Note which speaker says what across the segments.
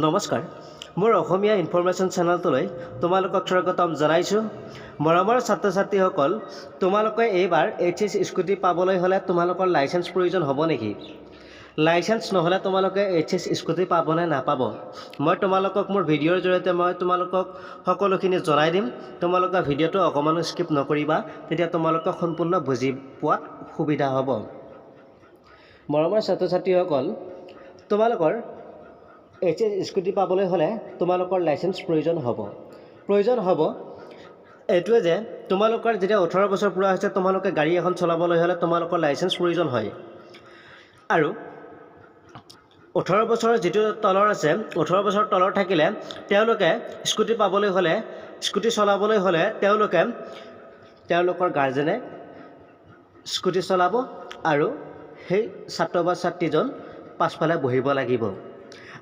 Speaker 1: নমস্কাৰ মোৰ অসমীয়া ইনফৰমেশ্যন চেনেলটোলৈ তোমালোকক স্বাগতম জনাইছোঁ। মৰমৰ ছাত্ৰ ছাত্ৰীসকল, তোমালোকে এইবাৰ এইচএছ স্কুটি পাবলৈ হ'লে তোমালোকৰ লাইচেন্স প্ৰয়োজন হ'ব নেকি? লাইচেন্স নহ'লে তোমালোকে এইচএছ স্কুটি পাব নে নাপাব? মই তোমালোকক মোৰ ভিডিঅ'ৰ জৰিয়তে মই তোমালোকক সকলোখিনি জনাই দিম। তোমালোকে ভিডিঅ'টো অকণমানো স্কিপ নকৰিবা, তেতিয়া তোমালোকে সম্পূৰ্ণ বুজি পোৱাত সুবিধা হ'ব। মৰমৰ ছাত্ৰ ছাত্ৰীসকল, তোমালোকৰ এইচএছ স্কুটি পাবলৈ হ'লে তোমালোকৰ লাইচেন্স প্ৰয়োজন হ'ব এইটোৱে যে তোমালোকৰ যেতিয়া 18 বছৰ পূৰা হৈছে তোমালোকে গাড়ী এখন চলাবলৈ হ'লে তোমালোকৰ লাইচেন্স প্ৰয়োজন হয়। আৰু 18 বছৰৰ যিটো তলৰ আছে, 18 বছৰ তলৰ থাকিলে তেওঁলোকে স্কুটি পাবলৈ হ'লে, স্কুটি চলাবলৈ হ'লে তেওঁলোকৰ গাৰ্জেনে স্কুটি চলাব আৰু সেই ছাত্ৰ বা ছাত্ৰীজন পাছফালে বহিব লাগিব।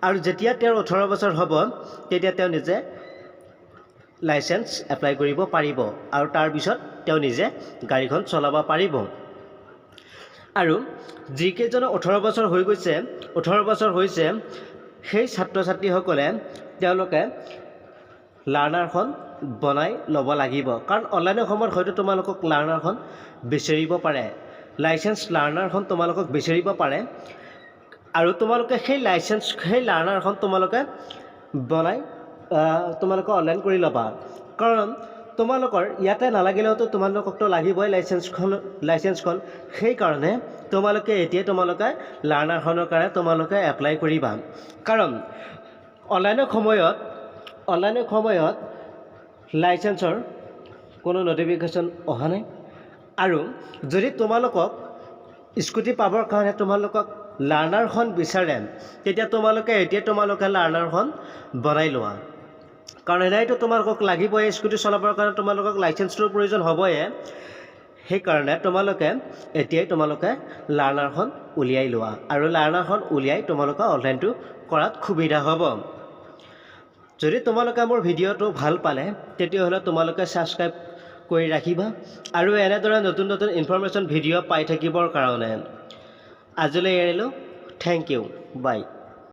Speaker 1: আৰু যেতিয়া তেওঁৰ 18 বছৰ হ'ব তেতিয়া তেওঁ নিজে লাইচেন্স এপ্লাই কৰিব পাৰিব আৰু তাৰপিছত তেওঁ নিজে গাড়ীখন চলাব পাৰিব। আৰু যিকেইজনৰ 18 বছৰ হৈ গৈছে, 18 বছৰ হৈছে, সেই ছাত্ৰ ছাত্ৰীসকলে তেওঁলোকে লাৰ্ণাৰখন বনাই ল'ব লাগিব। কাৰণ অনলাইনৰ সময়ত হয়তো তোমালোকক লাৰ্ণাৰখন বিচাৰিব পাৰে, লাইচেন্স লাৰ্ণাৰখন তোমালোকক বিচাৰিব পাৰে। আৰু তোমালোকে সেই লাৰ্ণাৰখন তোমালোকে বনাই তোমালোকে অনলাইন কৰি ল'বা। কাৰণ তোমালোকৰ ইয়াতে নালাগিলেওতো তোমালোককতো লাগিবই লাইচেন্সখন। সেইকাৰণে তোমালোকে এতিয়াই লাৰ্ণাৰখনৰ কাৰণে তোমালোকে এপ্লাই কৰিবা। কাৰণ অনলাইনৰ সময়ত লাইচেন্সৰ কোনো নটিফিকেশ্যন অহা নাই। আৰু যদি তোমালোকক স্কুটি পাবৰ কাৰণে তোমালোকক লাৰ্ণাৰখন বিচাৰে তেতিয়া তোমালোকে লাৰ্ণাৰখন বনাই লোৱা। কাৰণ এনেইতো তোমালোকক লাগিবই, স্কুটি চলাবৰ কাৰণে তোমালোকক লাইচেন্সটোৰ প্ৰয়োজন হ'বই। সেইকাৰণে তোমালোকে এতিয়াই লাৰ্ণাৰখন উলিয়াই লোৱা আৰু লাৰ্ণাৰখন উলিয়াই তোমালোকে অনলাইনটো কৰাত সুবিধা হ'ব। যদি তোমালোকে মোৰ ভিডিঅ'টো ভাল পালে তেতিয়াহ'লে তোমালোকে ছাবস্ক্ৰাইব কৰি ৰাখিবা আৰু এনেদৰে নতুন নতুন ইনফৰমেশ্যন ভিডিঅ' পাই থাকিবৰ কাৰণে। আজিলৈ এৰিলোঁ। থেংক ইউ, বাই।